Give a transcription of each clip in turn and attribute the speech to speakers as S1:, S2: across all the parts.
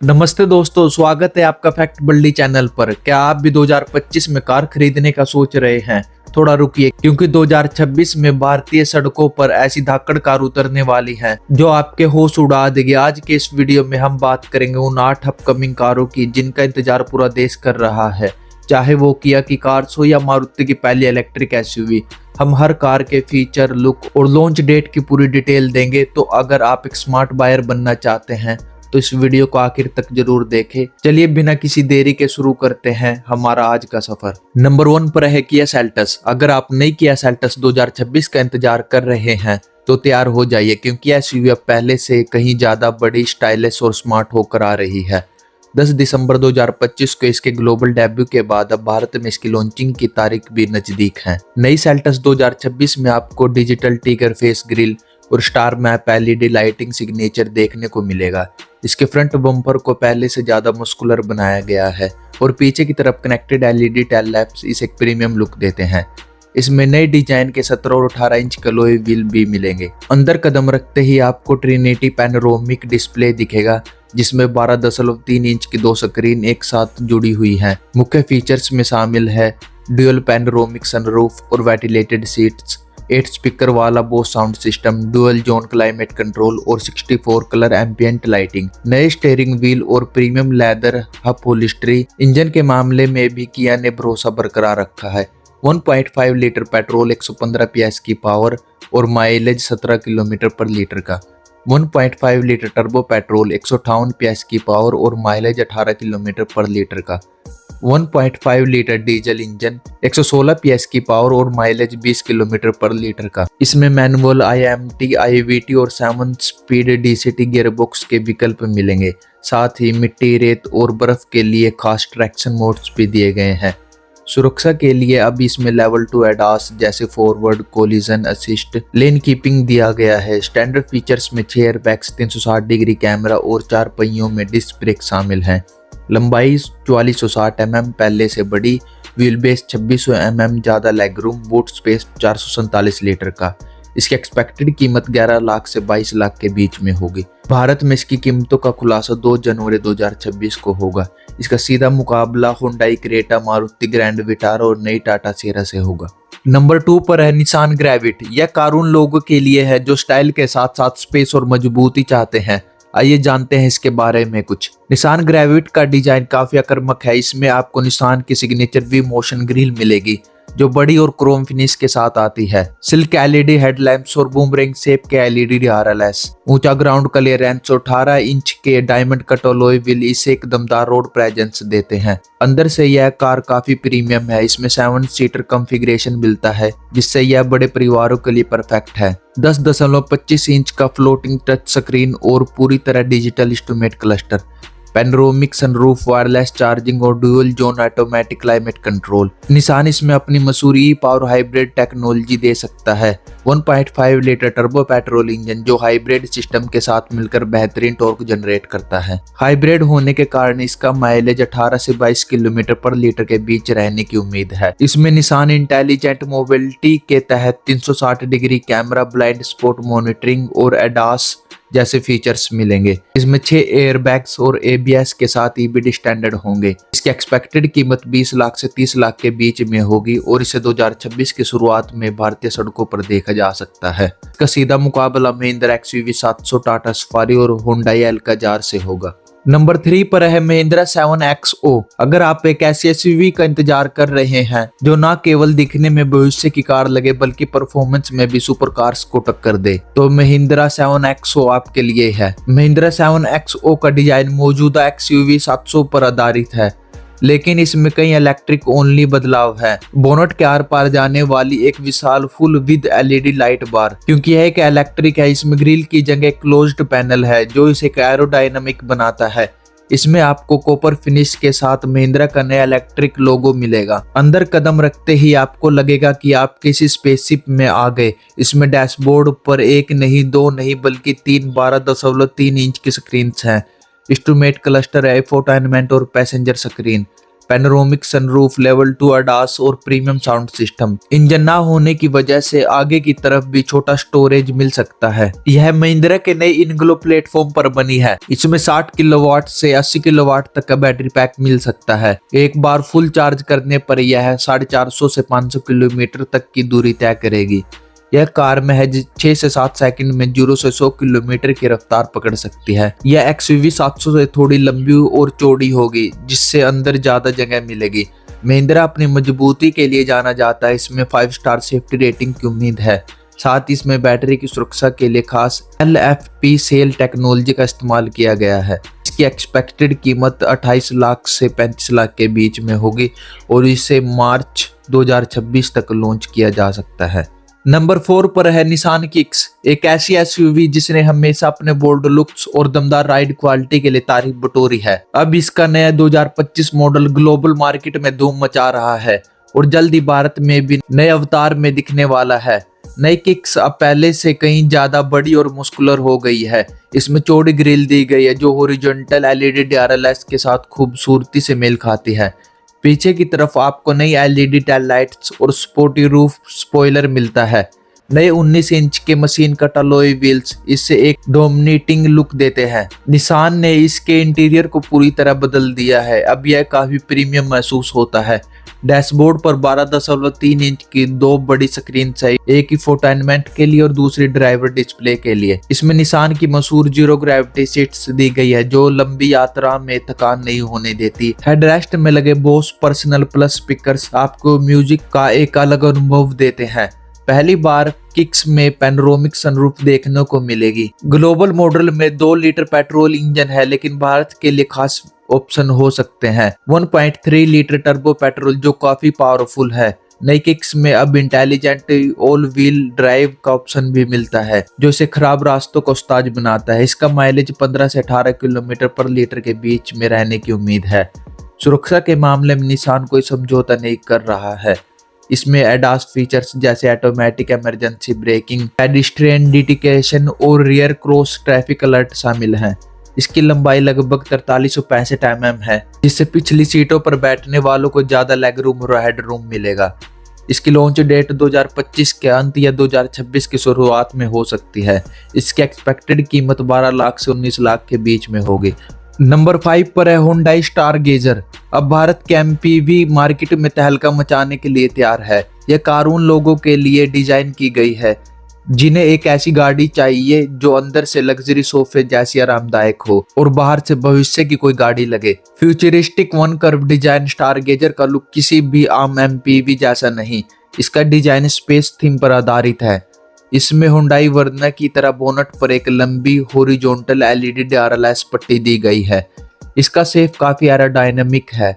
S1: नमस्ते दोस्तों, स्वागत है आपका फैक्ट बल्डी चैनल पर। क्या आप भी 2025 में कार खरीदने का सोच रहे हैं? थोड़ा रुकिए, क्योंकि 2026 में भारतीय सड़कों पर ऐसी धाकड़ कार उतरने वाली है जो आपके होश उड़ा देगी। आज के इस वीडियो में हम बात करेंगे उन 8 अपकमिंग कारों की जिनका इंतजार पूरा देश कर रहा है, चाहे वो किया की कार्स हो या मारुति की पहली इलेक्ट्रिक एसयूवी। हम हर कार के फीचर, लुक और लॉन्च डेट की पूरी डिटेल देंगे। तो अगर आप एक स्मार्ट बायर बनना चाहते हैं तो इस वीडियो को आखिर तक जरूर देखें। चलिए बिना किसी देरी के शुरू करते हैं हमारा आज का सफर। नंबर 1 पर है किया सेल्टस। अगर आप नई किया सेल्टस 2026 का इंतजार कर रहे हैं तो तैयार हो जाइए, क्योंकि एसयूवी अब पहले से कहीं ज्यादा बड़ी, स्टाइलिश और स्मार्ट होकर आ रही है। 10 दिसंबर 2025 को इसके ग्लोबल डेब्यू के बाद अब भारत में इसकी लॉन्चिंग की तारीख भी नजदीक है। नई सेल्टस 2026 में आपको डिजिटल टिगर फेस ग्रिल और star map LED lighting signature देखने को मिलेगा। इसके फ्रंट बम्पर को पहले से ज्यादा मस्कुलर बनाया गया है और पीछे की तरफ कनेक्टेड एलईडी टेल लैंप्स इसे एक प्रीमियम लुक देते हैं। इसमें नए डिजाइन के 17 और 18 इंच के अलॉय व्हील भी मिलेंगे। अंदर कदम रखते ही आपको ट्रिनिटी पैनोरामिक डिस्प्ले दिखेगा, जिसमें 12.3 इंच की 2 स्क्रीन एक साथ जुड़ी हुई हैं। मुख्य फीचर्स में शामिल है ड्यूल पैनोरामिक सनरूफ और वेंटिलेटेड सीट्स, 8 स्पीकर वाला Bose sound system, dual zone climate control और 64 कलर एम्बिएंट लाइटिंग, नए स्टीयरिंग व्हील और प्रीमियम लेदर अपहोल्स्ट्री। इंजन के मामले में भी किया ने भरोसा बरकरार रखा है। 1.5 लीटर पेट्रोल, 115 PS की पावर और माइलेज 17 किलोमीटर पर लीटर का। 1.5 लीटर टर्बो पेट्रोल, 158 PS की पावर और माइलेज 18 किलोमीटर पर लीटर का। 1.5 लीटर डीजल इंजन, 116 PS की पावर और माइलेज 20 किलोमीटर पर लीटर का। इसमें मैनुअल, IMT, IVT और 7 स्पीड DCT गियरबॉक्स के विकल्प मिलेंगे। साथ ही मिट्टी, रेत और बर्फ के लिए खास ट्रैक्शन मोड्स भी दिए गए हैं। सुरक्षा के लिए अब इसमें लेवल 2 एडास जैसे फॉरवर्ड कोलिजन असिस्ट, लेन कीपिंग दिया गया है। स्टैंडर्ड फीचर्स में 6 एयरबैग्स, 360 डिग्री कैमरा और 4 पहियों में डिस्क ब्रेक शामिल हैं। लंबाई 4460 mm पहले से बड़ी, व्हील बेस 2600 mm, ज्यादा लेगरूम, बूट स्पेस 447 लीटर का। इसकी एक्सपेक्टेड कीमत 11 लाख से 22 लाख के बीच में होगी। भारत में इसकी कीमतों का खुलासा 2 जनवरी 2026 को होगा। इसका सीधा मुकाबला Hyundai Creta, Maruti grand Vitara और नई टाटा सियरा से होगा। नंबर 2 पर है निसान ग्रेविट। यह कार उन लोगों के लिए है जो स्टाइल के साथ साथ स्पेस और मजबूती चाहते हैं। आइए जानते हैं इसके बारे में कुछ। निसान ग्रेविट का डिजाइन काफी आक्रामक है। इसमें आपको निसान की सिग्नेचर वी मोशन ग्रिल मिलेगी जो बड़ी और क्रोम फिनिश के साथ आती है। सिल्क एलईडी हेडलैम्प्स और बूमरेंग शेप के एलईडी DRLS, ऊंचा ग्राउंड क्लियरेंस और 18 इंच के डायमंड कट अलॉय व्हील इसे एक दमदार रोड प्रेजेंस देते हैं। अंदर से यह कार काफी प्रीमियम है। इसमें 7 सीटर कॉन्फ़िगरेशन मिलता है, जिससे यह बड़े परिवारों के लिए परफेक्ट है। 10.25 इंच का फ्लोटिंग टच स्क्रीन और पूरी तरह digital instrument cluster, panoramic sunroof, wireless charging और dual zone automatic climate control. Nissan इसमें अपनी मसूरी पावर हाइब्रिड टेक्नोलॉजी दे सकता है। 1.5 लीटर टर्बो पेट्रोल इंजन जो हाइब्रिड सिस्टम के साथ मिलकर बेहतरीन टॉर्क जनरेट करता है। हाइब्रिड होने के कारण इसका माइलेज 18 से 22 किलोमीटर पर लीटर के बीच रहने की उम्मीद है। इसमें निसान इंटेलिजेंट मोबिलिटी के तहत 360 degree camera, blind spot monitoring और एडास जैसे फीचर्स मिलेंगे। इसमें 6 एयरबैग्स और ABS के साथ EBD स्टैंडर्ड होंगे। इसकी एक्सपेक्टेड कीमत 20 लाख से 30 लाख के बीच में होगी और इसे 2026 की शुरुआत में भारतीय सड़कों पर देखा जा सकता है। इसका सीधा मुकाबला महिंद्रा XUV 700, टाटा सफारी और हुंडई एल्काजार से होगा। नंबर 3 पर है महिंद्रा 7XO। अगर आप एक ऐसी एसयूवी का इंतजार कर रहे हैं जो न केवल दिखने में भविष्य की कार लगे बल्कि परफॉर्मेंस में भी सुपर कार्स को टक्कर दे, तो महिंद्रा 7XO आपके लिए है। महिंद्रा 7XO का डिजाइन मौजूदा XUV 700 पर आधारित है, लेकिन इसमें कई इलेक्ट्रिक ओनली बदलाव है। बोनट के आर पार जाने वाली एक विशाल फुल विद LED लाइट बार, क्योंकि यह एक इलेक्ट्रिक है। इसमें ग्रिल की जगह क्लोज्ड पैनल है जो इसे एरोडायनामिक बनाता है। इसमें आपको कॉपर फिनिश के साथ महिंद्रा का नया इलेक्ट्रिक लोगो मिलेगा। अंदर कदम रखते ही आपको लगेगा कि आप किसी स्पेसशिप में आ गए। इसमें डैशबोर्ड पर एक नहीं, 2 नहीं बल्कि 3 12.3 इंच की स्क्रीन है। इंस्ट्रूमेंट क्लस्टर है, इंफोटेनमेंट और passenger screen. Panoramic sunroof, level 2 ADAS और प्रीमियम साउंड सिस्टम। इंजन ना होने की वजह से आगे की तरफ भी छोटा स्टोरेज मिल सकता है। यह महिंद्रा के नए इनग्लो प्लेटफॉर्म पर बनी है। इसमें 60 किलोवाट से 80 किलोवाट तक का बैटरी पैक मिल सकता है। एक बार फुल चार्ज करने पर यह 450 से 500 किलोमीटर तक की दूरी तय करेगी। यह कार महज 6 से 7 सेकंड में 0 से 100 किलोमीटर की रफ्तार पकड़ सकती है। यह XUV 700 से थोड़ी लंबी और चौड़ी होगी, जिससे अंदर ज्यादा जगह मिलेगी। महिंद्रा अपनी मजबूती के लिए जाना जाता है। इसमें 5 स्टार सेफ्टी रेटिंग की उम्मीद है। साथ ही इसमें बैटरी की सुरक्षा के लिए खास LFP सेल टेक्नोलॉजी का इस्तेमाल किया गया है। इसकी एक्सपेक्टेड कीमत 28 लाख से 35 लाख के बीच में होगी और इसे मार्च 2026 तक लॉन्च किया जा सकता है। नंबर 4 पर है निसान किक्स, एक ऐसी SUV जिसने हमेशा अपने बोल्ड लुक्स और दमदार राइड क्वालिटी के लिए तारीफ बटोरी है। अब इसका नया 2025 मॉडल ग्लोबल मार्केट में धूम मचा रहा है और जल्द ही भारत में भी नए अवतार में दिखने वाला है। नई किक्स अब पहले से कहीं ज्यादा बड़ी और मुस्कुलर हो गई है। इसमें चौड़ी ग्रिल दी गई है जो हॉरिजॉन्टल LED DRLS के साथ खूबसूरती से मेल खाती है। पीछे की तरफ आपको नई LED टेल लाइट्स और स्पोर्टी रूफ स्पॉइलर मिलता है। नए 19 इंच के मशीन कट अलॉय व्हील्स इससे एक डोमिनेटिंग लुक देते हैं। निसान ने इसके इंटीरियर को पूरी तरह बदल दिया है। अब यह काफी प्रीमियम महसूस होता है। डैशबोर्ड पर 12.3 इंच की 2 बड़ी स्क्रीन है, एक ही इंफोटेनमेंट के लिए और दूसरी ड्राइवर डिस्प्ले के लिए। इसमें निसान की मशहूर जीरो ग्रेविटी सीट्स दी गई है जो लंबी यात्रा में थकान नहीं होने देती। हेडरेस्ट में लगे बोस पर्सनल प्लस स्पीकर्स आपको म्यूजिक का एक अलग अनुभव देते हैं। पहली बार किक्स में पैनोरामिक सनरूफ देखने को मिलेगी। ग्लोबल मॉडल में 2 लीटर पेट्रोल इंजन है, लेकिन भारत के लिए खास ऑप्शन हो सकते हैं 1.3 लीटर टर्बो पेट्रोल जो काफी पावरफुल है। नई किक्स में अब इंटेलिजेंट ऑल व्हील ड्राइव का ऑप्शन भी मिलता है जो इसे खराब रास्तों को उस्ताद बनाता है। इसका माइलेज 15 से 18 किलोमीटर पर लीटर के बीच में रहने की उम्मीद है। सुरक्षा के मामले में निसान कोई समझौता नहीं कर रहा है। इसमें ADAS फीचर्स जैसे automatic emergency breaking, pedestrian detection और रियर क्रॉस ट्रैफिक अलर्ट शामिल हैं। इसकी लंबाई लगभग 4365 mm है, जिससे पिछली सीटों पर बैठने वालों को ज्यादा लेग रूम और हेड रूम मिलेगा। इसकी लॉन्च डेट 2025 के अंत या 2026 की शुरुआत में हो सकती है। इसकी एक्सपेक्टेड कीमत 12 लाख से 19 लाख के बीच में होगी। नंबर 5 पर है Hyundai Stargazer। अब भारत के MPV मार्केट में तहलका मचाने के लिए तैयार है। यह कार उन लोगों के लिए डिजाइन की गई है जिन्हें एक ऐसी गाड़ी चाहिए जो अंदर से लग्जरी सोफे जैसी आरामदायक हो और बाहर से भविष्य की कोई गाड़ी लगे। Futuristic one curve design Stargazer का लुक किसी भी आम MPV जैसा नहीं। इसका डिजाइन स्पेस थीम पर आधारित है। इसमें हुंडई वर्ना की तरह बोनट पर एक लंबी हॉरिजॉन्टल LED DRLS पट्टी दी गई है। इसका शेप काफी एरोडायनामिक है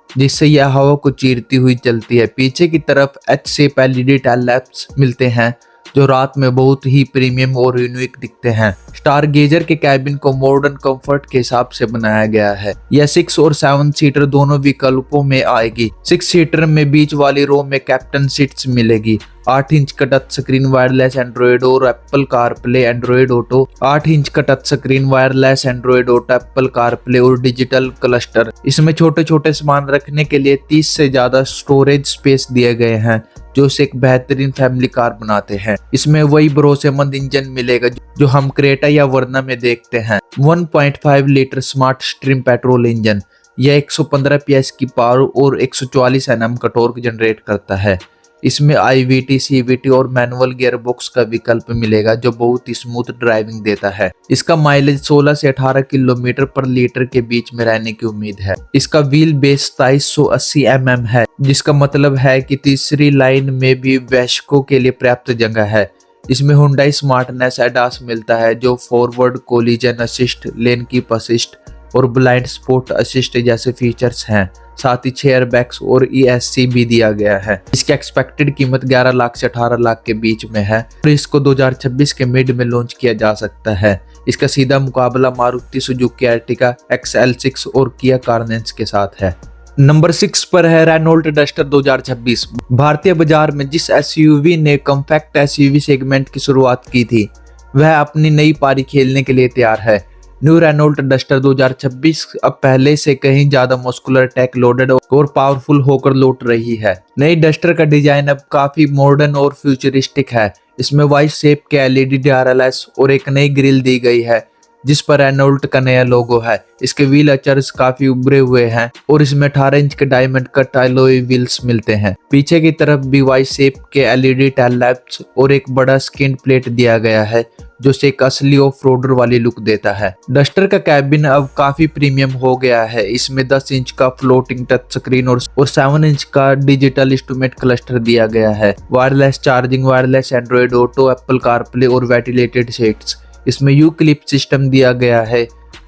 S1: जिससे यह हवा को चीरती हुई चलती है। पीछे की तरफ H shape LED tail lamps मिलते हैं जो रात में बहुत ही प्रीमियम और यूनिक दिखते हैं। स्टारगेजर के कैबिन को मॉडर्न कंफर्ट के हिसाब से बनाया गया है। यह 6 और 7 सीटर दोनों विकल्पों में आएगी। 6 सीटर में बीच वाली रो में कैप्टन सीट्स मिलेगी। 8 इंच का टच स्क्रीन वायरलेस एंड्रॉइड और Apple CarPlay Android auto, 8 inch का touch screen wireless Android auto, Apple CarPlay और डिजिटल क्लस्टर। इसमें छोटे छोटे सामान रखने के लिए 30 से ज्यादा स्टोरेज स्पेस दिए गए हैं जो इसे एक बेहतरीन फैमिली कार बनाते हैं। इसमें वही भरोसेमंद इंजन मिलेगा जो हम क्रेटा या वर्ना में देखते हैं। 1.5 litre smart stream petrol engine, यह 115 PS की पावर और 144 Nm का टॉर्क जनरेट करता है। इसमें IVT, CVT और मैनुअल गियरबॉक्स का विकल्प मिलेगा जो बहुत ही स्मूथ ड्राइविंग देता है। इसका माइलेज 16 से 18 किलोमीटर पर लीटर के बीच में रहने की उम्मीद है। इसका व्हील बेस 2780 mm है, जिसका मतलब है कि तीसरी लाइन में भी वयस्कों के लिए पर्याप्त जगह है। इसमें Hyundai स्मार्टनेस ADAS मिलता है जो forward collision assist, lane keep assist और ब्लाइंड स्पॉट असिस्ट जैसे फीचर्स हैं। साथ ही 6 एयरबैग्स और ESC भी दिया गया है। इसकी एक्सपेक्टेड कीमत 11 लाख से 18 लाख के बीच में है और इसको 2026 के मिड में लॉन्च किया जा सकता है। इसका सीधा मुकाबला मारुति सुजुकी एर्टिगा XL6 और किया कार्निंज के साथ है। नंबर 6 पर है रेनॉल्ट डस्टर 2026। भारतीय बाजार में जिस SUV ने कॉम्पैक्ट SUV सेगमेंट की शुरुआत की थी वह अपनी नई पारी खेलने के लिए तैयार है। न्यू रेनॉल्ट डस्टर 2026 अब पहले से कहीं ज्यादा मस्कुलर टेक लोडेड और पावरफुल होकर लौट रही है। नई डस्टर का डिजाइन अब काफी मॉडर्न और फ्यूचरिस्टिक है। इसमें वाइड शेप के एलईडी DRLS और एक नई ग्रिल दी गई है जिस पर रेनॉल्ट का नया लोगो है। इसके व्हील अचर्स काफी उभरे हुए हैं और इसमें 18 इंच के डायमंड कट एलॉय व्हील्स मिलते हैं। पीछे की तरफ भी वाई शेप के एलईडी टेल लैंप्स और एक बड़ा स्किन प्लेट दिया गया है जो से एक असली ऑफ रोडर वाली लुक देता है। डस्टर का कैबिन अब काफी प्रीमियम हो गया है। इसमें 10 इंच का फ्लोटिंग टच स्क्रीन और 7 इंच का डिजिटल इंस्ट्रूमेंट क्लस्टर दिया गया है। Wireless charging, wireless Android auto, Apple CarPlay और वेंटिलेटेड सीट्स। इसमें यू क्लिप सिस्टम दिया गया है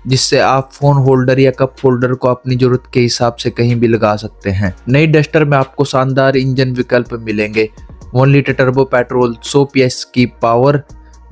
S1: जिससे आप फोन होल्डर या कप होल्डर को अपनी जरूरत के हिसाब से कहीं भी लगा सकते हैं। नई डस्टर में आपको शानदार इंजन विकल्प मिलेंगे। 1 लीटर टर्बो पेट्रोल 100 PS की पावर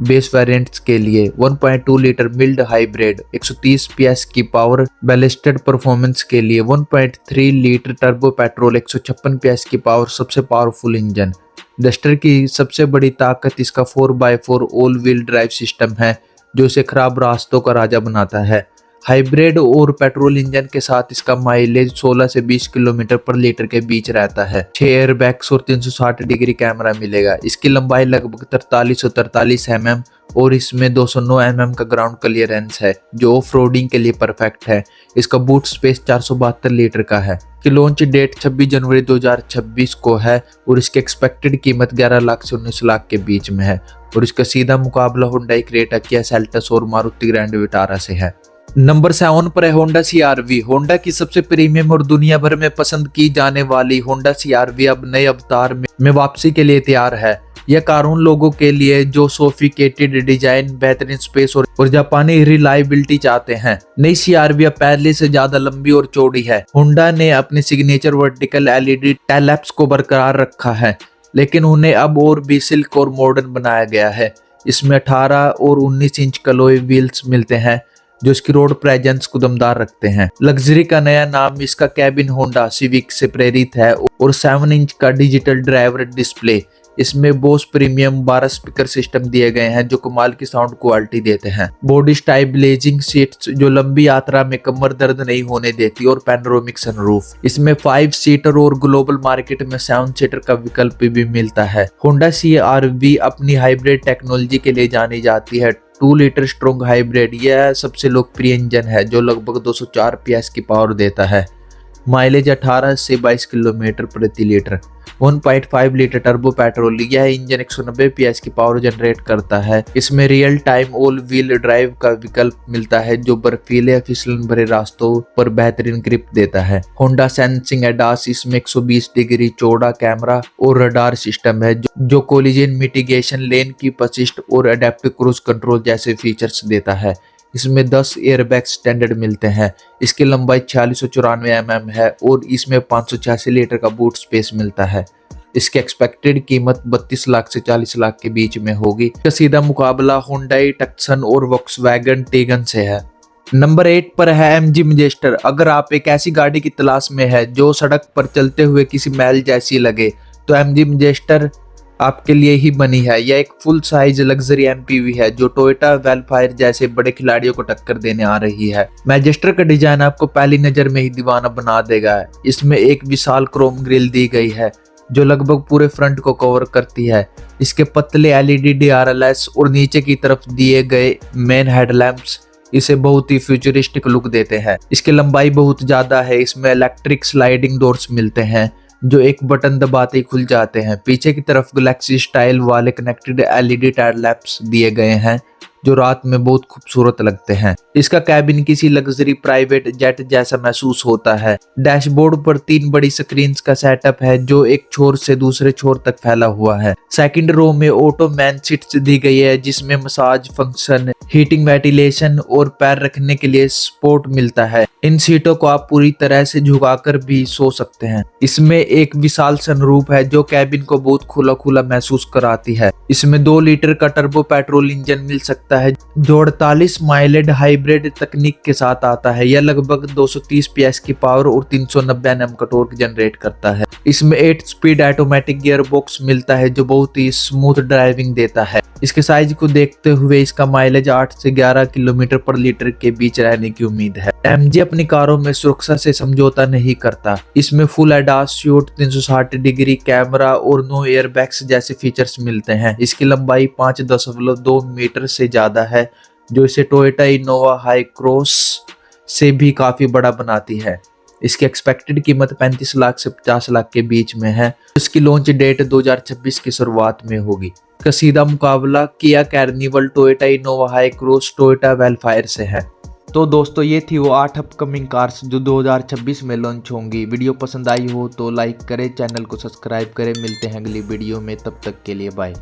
S1: बेस वेरिएंट्स के लिए, 1.2 लीटर मिल्ड हाइब्रिड 130 PS की पावर बैलेस्टेड परफॉर्मेंस के लिए, 1.3 लीटर टर्बो पेट्रोल 156 PS की पावर सबसे पावरफुल इंजन। डस्टर की सबसे बड़ी ताकत इसका 4x4 all wheel drive system है जो इसे खराब रास्तों का राजा बनाता है। हाइब्रिड और पेट्रोल इंजन के साथ इसका माइलेज 16 से 20 किलोमीटर पर लीटर के बीच रहता है। 6 एयरबैग्स और 360 डिग्री कैमरा मिलेगा। इसकी लंबाई लगभग 4343 mm और इसमें 209 mm का ग्राउंड क्लियरेंस है जो ऑफ रोडिंग के लिए परफेक्ट है। इसका बूट स्पेस 472 लीटर का है। इसकी लॉन्च डेट 26 जनवरी 2026 को है और इसकी एक्सपेक्टेड कीमत 11 लाख से 19 लाख के बीच में है और इसका सीधा मुकाबला हुंडई क्रेटा, किया सेल्टोस और मारुति ग्रैंड विटारा से है। नंबर 7 पर है होंडा CR-V। होंडा की सबसे प्रीमियम और दुनिया भर में पसंद की जाने वाली होंडा CR-V अब नए अवतार में वापसी के लिए तैयार है। यह कार उन लोगों के लिए जो सोफिस्टिकेटेड डिजाइन, बेहतरीन स्पेस और जापानी रिलायबिलिटी चाहते हैं। नई CR-V अब पहले से ज्यादा लंबी और चौड़ी है। होंडा ने अपने signature vertical LED tail lamps को बरकरार रखा है लेकिन उन्हें अब और भी सिल्क और मॉडर्न बनाया गया है। इसमें 18 और 19 इंच कलोई व्हील्स मिलते हैं जो इसकी रोड प्रेजेंस को दमदार रखते हैं। लग्जरी का नया नाम इसका कैबिन होंडा सिविक से प्रेरित है और 7 इंच का डिजिटल ड्राइवर डिस्प्ले। इसमें बोस प्रीमियम 12 स्पीकर सिस्टम दिए गए हैं जो कमाल की साउंड क्वालिटी देते हैं। बॉडी स्टेबलाइजिंग सीट्स जो लंबी यात्रा में कमर दर्द नहीं होने देती और पैनोरामिक सनरूफ। इसमें 5 सीटर और ग्लोबल मार्केट में 7 सीटर का विकल्प भी मिलता है। होंडा CR-V अपनी हाइब्रिड टेक्नोलॉजी के लिए जानी जाती है। 2 लीटर स्ट्रॉन्ग हाइब्रिड यह सबसे लोकप्रिय इंजन है जो लगभग 204 PS की पावर देता है। माइलेज 18 से 22 किलोमीटर प्रति लीटर। 1.5 लीटर टर्बो पेट्रोल यह इंजन 190 PS की पावर जनरेट करता है। इसमें real time all wheel drive का विकल्प मिलता है जो बर्फीले या फिसलन भरे रास्तों पर बेहतरीन ग्रिप देता है। होंडा सेंसिंग एडास इसमें 120 डिग्री चौड़ा कैमरा और रडार सिस्टम है जो collision mitigation, lane keep assist और एडेप्टिव क्रूज कंट्रोल जैसे फीचर्स देता है। इसमें 10 एयरबैग स्टैंडर्ड मिलते हैं। इसकी लंबाई 4694 mm है और इसमें 586 लीटर का बूट स्पेस मिलता है। इसकी एक्सपेक्टेड कीमत 32 लाख से 40 लाख के बीच में होगी। इसका सीधा मुकाबला हुंडई टक्सन और वॉक्सवैगन टीगन से है। नंबर 8 पर है MG मैजेस्टर। अगर आप एक ऐसी गाड़ी की तलाश में है जो सड़क पर चलते हुए किसी महल जैसी लगे तो MG मैजेस्टर आपके लिए ही बनी है। यह एक फुल साइज लग्जरी MPV है जो टोयोटा वेलफायर जैसे बड़े खिलाड़ियों को टक्कर देने आ रही है। मैजेस्टर का डिजाइन आपको पहली नजर में ही दीवाना बना देगा। इसमें एक विशाल क्रोम ग्रिल दी गई है जो लगभग पूरे फ्रंट को कवर करती है। इसके पतले LED DRLS और नीचे की तरफ दिए गए मेन हेडलैम्प्स इसे बहुत ही फ्यूचरिस्टिक लुक देते हैं। इसकी लंबाई बहुत ज्यादा है। इसमें इलेक्ट्रिक स्लाइडिंग डोर्स मिलते हैं जो एक बटन दबाते ही खुल जाते हैं। पीछे की तरफ गैलेक्सी स्टाइल वाले कनेक्टेड LED टेल लैंप्स दिए गए हैं जो रात में बहुत खूबसूरत लगते हैं। इसका कैबिन किसी लग्जरी प्राइवेट जेट जैसा महसूस होता है। डैशबोर्ड पर 3 बड़ी स्क्रीन्स का सेटअप है जो एक छोर से दूसरे छोर तक फैला हुआ है। सेकंड रो में ऑटो मैन सीट्स दी गई है जिसमें मसाज फंक्शन, हीटिंग, वेंटिलेशन और पैर रखने के लिए सपोर्ट मिलता है। इन सीटों को आप पूरी तरह से झुकाकर भी सो सकते हैं। इसमें एक विशाल सनरूफ है जो कैबिन को बहुत खुला खुला महसूस कराती है। इसमें 2 लीटर का टर्बो पेट्रोल इंजन मिल सकता है जो 48 माइलेज हाइब्रिड तकनीक के साथ आता है। यह लगभग 230 PS की पावर और 390 Nm का टॉर्क जनरेट करता है। इसमें 8 स्पीड ऑटोमेटिक गियर बॉक्स मिलता है जो बहुत ही स्मूथ ड्राइविंग देता है। इसके साइज को देखते हुए इसका माइलेज 8 से 11 किलोमीटर पर लीटर के बीच रहने की उम्मीद है। MG अपनी कारों में सुरक्षा से समझौता नहीं करता। इसमें full ADAS shoot, 360 degree camera और नो एयरबैग्स जैसे फीचर्स मिलते हैं। इसकी लंबाई 5.2 मीटर से ज्यादा है, जो इसे टोयोटा इनोवा हाई क्रॉस से भी काफी बड़ा बनाती है। इसकी एक्सपेक्टेड कीमत 35 लाख से 50 लाख के बीच में है। इसकी लॉन्च डेट 2026 की शुरुआत में होगी। का सीधा मुकाबला किया Carnival, Toyota Innova Hycross, Toyota Vellfire से है। तो दोस्तों ये थी वो 8 अपकमिंग कार्स जो 2026 में लॉन्च होंगी। वीडियो पसंद आई हो तो लाइक करें, चैनल को सब्सक्राइब करें। मिलते हैं अगली वीडियो में, तब तक के लिए बाय।